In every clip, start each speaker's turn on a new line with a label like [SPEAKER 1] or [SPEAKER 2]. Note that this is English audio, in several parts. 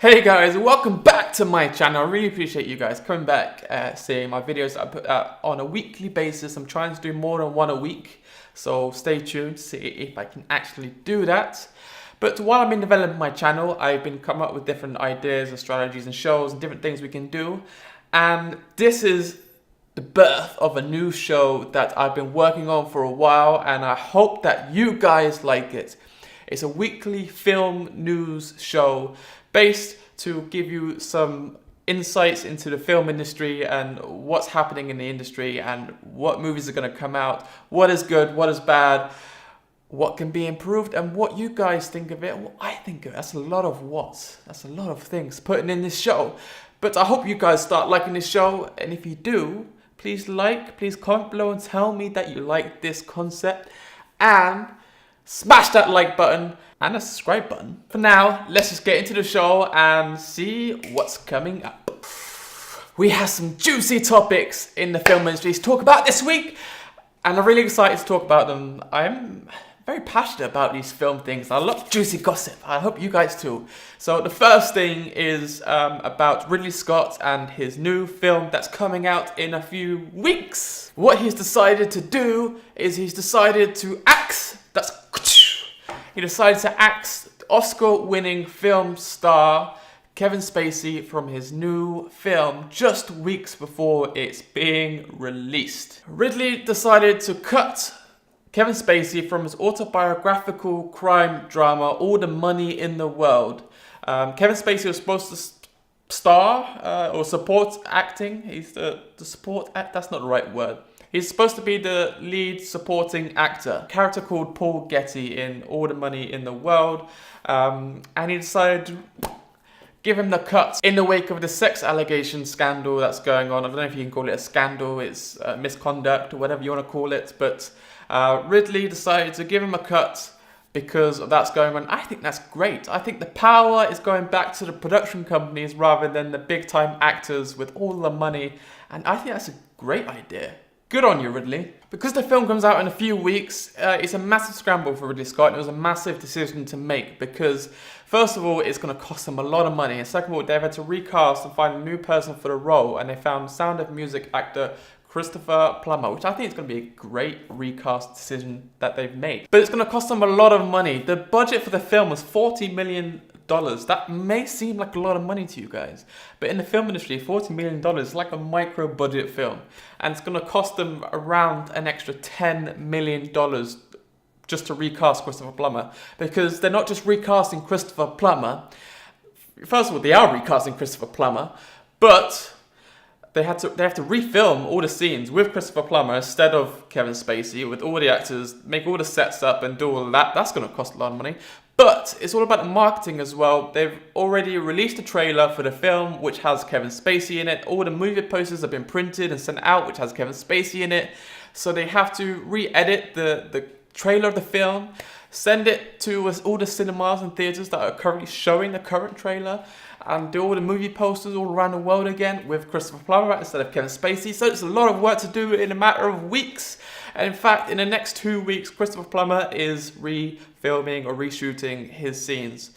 [SPEAKER 1] Hey guys, welcome back to my channel. I really appreciate you guys coming back, seeing my videos that I put out on a weekly basis. I'm trying to do more than one a week, so stay tuned to see if I can actually do that. But while I've been developing my channel, I've been coming up with different ideas and strategies and shows and different things we can do. And this is the birth of a new show that I've been working on for a while, and I hope that you guys like it. It's a weekly film news show based to give you some insights into the film industry and what's happening in the industry and what movies are going to come out, what is good, what is bad, what can be improved, and what you guys think of it, what I think of it. That's a lot of what. That's a lot of things putting in this show. But I hope you guys start liking this show, and if you do, please comment below and tell me that you like this concept, and smash that like button and a subscribe button. For now, let's just get into the show and see what's coming up. We have some juicy topics in the film industry to talk about this week, and I'm really excited to talk about them. I'm very passionate about these film things. I love juicy gossip. I hope you guys too. So the first thing is about Ridley Scott and his new film that's coming out in a few weeks. What he's decided to do is he's decided to axe, he decided to axe Oscar-winning film star Kevin Spacey from his new film just weeks before it's being released. Ridley decided to cut Kevin Spacey from his autobiographical crime drama, All the Money in the World. Kevin Spacey was supposed to star or support acting. He's the support act. That's not the right word. He's supposed to be the lead supporting actor, a character called Paul Getty in All the Money in the World, and he decided to give him the cut in the wake of the sex allegation scandal that's going on. I don't know if you can call it a scandal, it's misconduct or whatever you want to call it, but Ridley decided to give him a cut because that's going on. I think that's great. I think the power is going back to the production companies rather than the big time actors with all the money, and I think that's a great idea. Good on you, Ridley. Because the film comes out in a few weeks, it's a massive scramble for Ridley Scott, and it was a massive decision to make because, first of all, it's going to cost them a lot of money, and second of all, they've had to recast and find a new person for the role, and they found Sound of Music actor Christopher Plummer, which I think is going to be a great recast decision that they've made. But it's going to cost them a lot of money. The budget for the film was $40 million. That may seem like a lot of money to you guys, but in the film industry, $40 million is like a micro budget film, and it's going to cost them around an extra $10 million just to recast Christopher Plummer, because they're not just recasting Christopher Plummer. First of all, they are recasting Christopher Plummer, but they have to refilm all the scenes with Christopher Plummer instead of Kevin Spacey, with all the actors, make all the sets up and do all that. That's going to cost a lot of money. But it's all about the marketing as well. They've already released a trailer for the film, which has Kevin Spacey in it. All the movie posters have been printed and sent out, which has Kevin Spacey in it. So they have to re-edit the trailer of the film, send it to all the cinemas and theaters that are currently showing the current trailer, and do all the movie posters all around the world again with Christopher Plummer instead of Kevin Spacey. So it's a lot of work to do in a matter of weeks. And in fact, in the next 2 weeks, Christopher Plummer is refilming or reshooting his scenes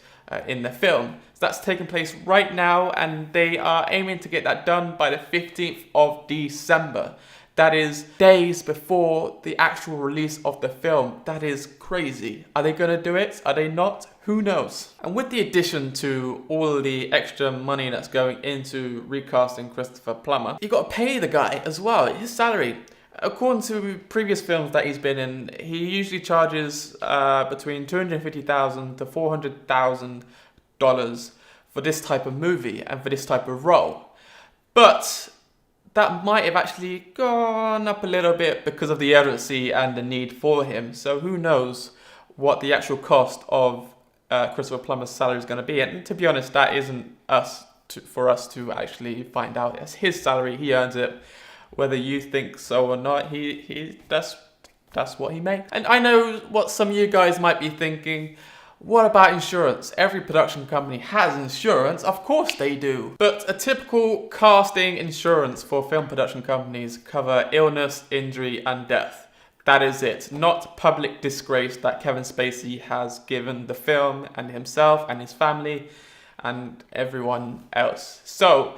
[SPEAKER 1] in the film. So that's taking place right now, and they are aiming to get that done by the 15th of December. That is days before the actual release of the film. That is crazy. Are they going to do it? Are they not? Who knows? And with the addition to all the extra money that's going into recasting Christopher Plummer, you got to pay the guy as well, his salary. According to previous films that he's been in, he usually charges between $250,000 to $400,000 for this type of movie and for this type of role. But that might have actually gone up a little bit because of the urgency and the need for him. So who knows what the actual cost of Christopher Plummer's salary is going to be. And to be honest, that isn't for us to actually find out. It's his salary, he earns it. Whether you think so or not, that's what he makes. And I know what some of you guys might be thinking. What about insurance? Every production company has insurance. Of course they do. But a typical casting insurance for film production companies cover illness, injury, and death. That is it. Not public disgrace that Kevin Spacey has given the film and himself and his family. and everyone else. So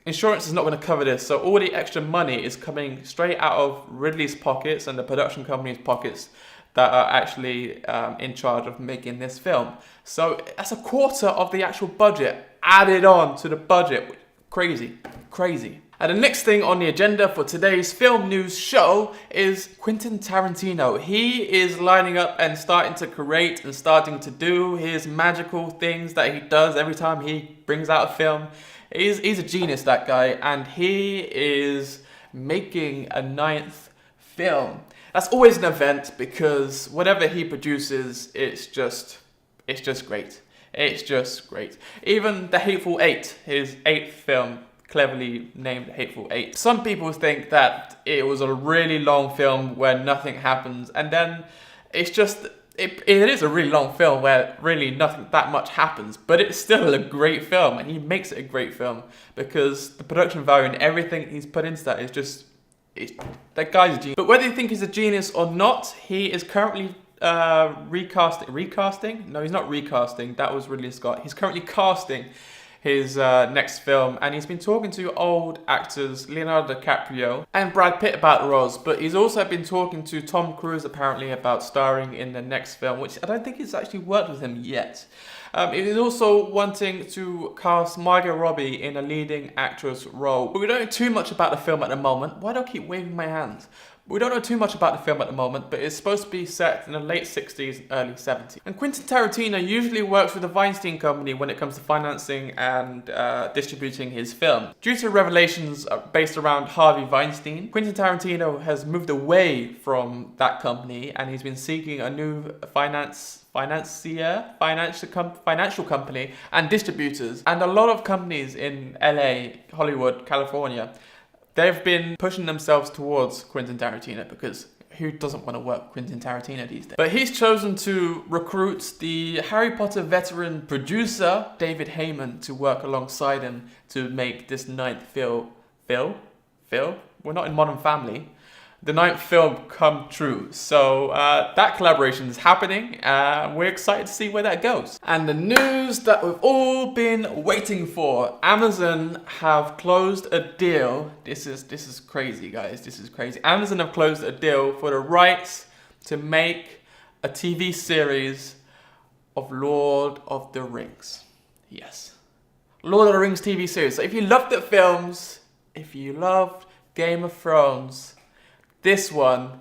[SPEAKER 1] insurance is not going to cover this, so all the extra money is coming straight out of Ridley's pockets and the production company's pockets that are actually in charge of making this film. So that's a quarter of the actual budget added on to the budget. Crazy, crazy. And the next thing on the agenda for today's film news show is Quentin Tarantino. He is lining up and starting to create and starting to do his magical things that he does every time he brings out a film. He's a genius, that guy, and he is making a 9th film. That's always an event because whatever he produces, it's just great. It's just great. Even The Hateful Eight, his 8th film, cleverly named Hateful Eight. Some people think that it was a really long film where nothing happens, and then it's just, it is a really long film where really nothing that much happens, but it's still a great film, and he makes it a great film because the production value and everything he's put into that is just, that guy's a genius. But whether you think he's a genius or not, he is currently recasting? No, he's not recasting, that was Ridley Scott. He's currently casting his next film, and he's been talking to old actors Leonardo DiCaprio and Brad Pitt about roles, but he's also been talking to Tom Cruise apparently about starring in the next film, which I don't think he's actually worked with him yet. He's also wanting to cast Margot Robbie in a leading actress role. But we don't know too much about the film at the moment. Why do I keep waving my hands? We don't know too much about the film at the moment, but it's supposed to be set in the late 60s, early 70s. And Quentin Tarantino usually works with the Weinstein company when it comes to financing and distributing his film. Due to revelations based around Harvey Weinstein, Quentin Tarantino has moved away from that company and he's been seeking a new financial company and distributors. And a lot of companies in LA, Hollywood, California, they've been pushing themselves towards Quentin Tarantino because who doesn't want to work with Quentin Tarantino these days? But he's chosen to recruit the Harry Potter veteran producer, David Heyman, to work alongside him to make this 9th film. We're not in Modern Family. The 9th film come true. So that collaboration is happening. We're excited to see where that goes. And the news that we've all been waiting for. Amazon have closed a deal. This is crazy, guys. This is crazy. Amazon have closed a deal for the rights to make a TV series of Lord of the Rings. Yes. Lord of the Rings TV series. So if you loved the films, if you loved Game of Thrones, this one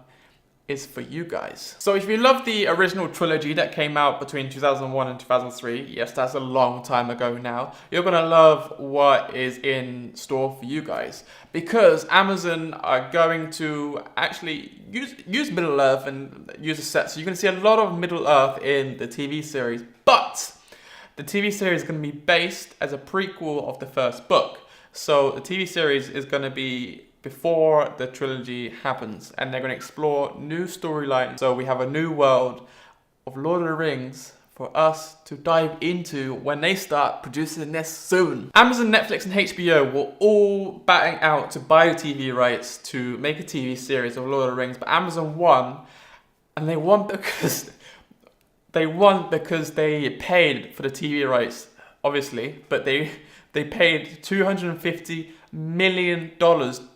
[SPEAKER 1] is for you guys. So if you love the original trilogy that came out between 2001 and 2003, yes, that's a long time ago now, you're gonna love what is in store for you guys. Because Amazon are going to actually use Middle Earth and use a set. So you're gonna see a lot of Middle Earth in the TV series, but the TV series is gonna be based as a prequel of the first book. So the TV series is gonna be before the trilogy happens, and they're going to explore new storylines. So we have a new world of Lord of the Rings for us to dive into when they start producing this soon. Amazon, Netflix and HBO were all batting out to buy the TV rights to make a TV series of Lord of the Rings, but Amazon won, and they won because they paid for the TV rights, obviously, but they paid $250 million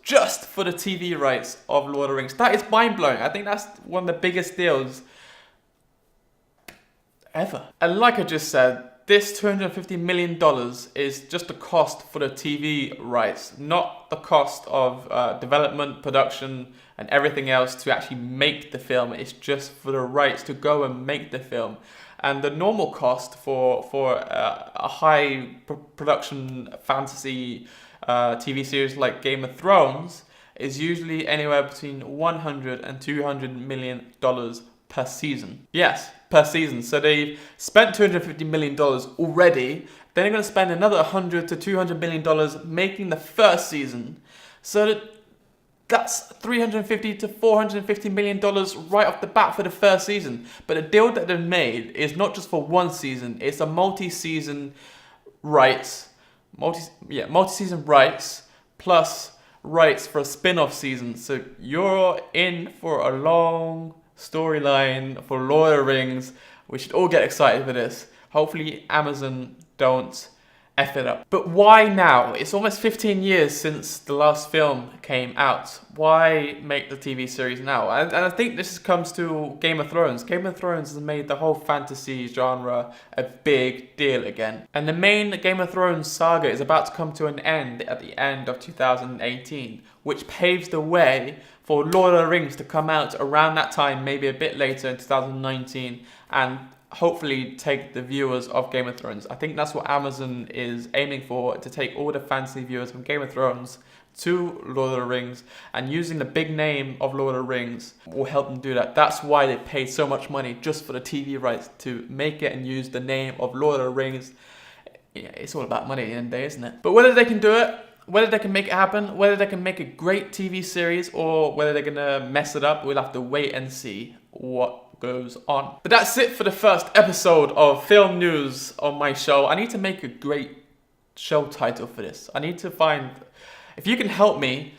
[SPEAKER 1] just for the TV rights of Lord of the Rings. That is mind-blowing. I think that's one of the biggest deals ever. And like I just said, this $250 million is just the cost for the TV rights, not the cost of development, production, and everything else to actually make the film. It's just for the rights to go and make the film. And the normal cost for a high production fantasy TV series like Game of Thrones is usually anywhere between $100 and $200 million per season. Yes, per season. So they've spent $250 million already. Then they're going to spend another $100 to $200 million making the first season. So that's $350 to $450 million right off the bat for the first season. But the deal that they've made is not just for one season. It's a multi-season rights. Multi-season rights plus rights for a spin-off season. So you're in for a long storyline for Lord of the Rings. We should all get excited for this. Hopefully Amazon don't F it up. But why now? It's almost 15 years since the last film came out. Why make the TV series now? And I think this comes to Game of Thrones. Game of Thrones has made the whole fantasy genre a big deal again. And the main Game of Thrones saga is about to come to an end at the end of 2018, which paves the way for Lord of the Rings to come out around that time, maybe a bit later in 2019, and hopefully take the viewers of Game of Thrones. I think that's what Amazon is aiming for, to take all the fantasy viewers from Game of Thrones to Lord of the Rings, and using the big name of Lord of the Rings will help them do that. That's why they paid so much money just for the TV rights to make it and use the name of Lord of the Rings. Yeah, it's all about money at the end of the day, isn't it? But whether they can do it, whether they can make it happen, whether they can make a great TV series, or whether they're gonna mess it up, we'll have to wait and see what goes on. But that's it for the first episode of Film News on my show. I need to make a great show title for this. I need to find, if you can help me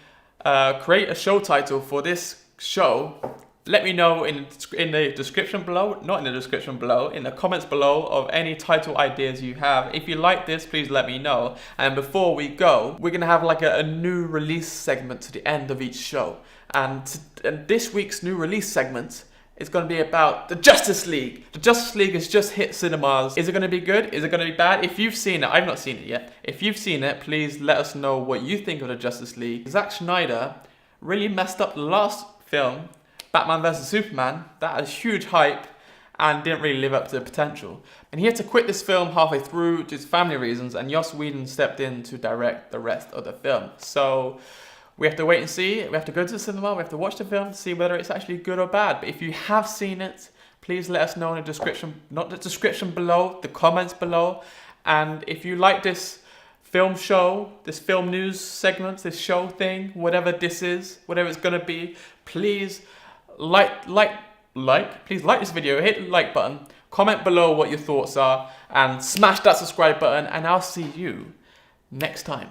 [SPEAKER 1] create a show title for this show, let me know in the description below, not in the description below, in the comments below of any title ideas you have. If you like this, please let me know. And before we go, we're gonna have like a new release segment to the end of each show. And this week's new release segment is going to be about the Justice League. The Justice League has just hit cinemas. Is it going to be good? Is it going to be bad? If you've seen it, I've not seen it yet. If you've seen it, please let us know what you think of the Justice League. Zack Snyder really messed up the last film, Batman vs Superman. That had huge hype and didn't really live up to the potential. And he had to quit this film halfway through due to family reasons, and Joss Whedon stepped in to direct the rest of the film. So we have to wait and see. We have to go to the cinema. We have to watch the film to see whether it's actually good or bad. But if you have seen it, please let us know in the description, not the description below, the comments below. And if you like this film show, this film news segment, this show thing, whatever this is, whatever it's gonna be, please please like this video, hit the like button, comment below what your thoughts are, and smash that subscribe button. And I'll see you next time.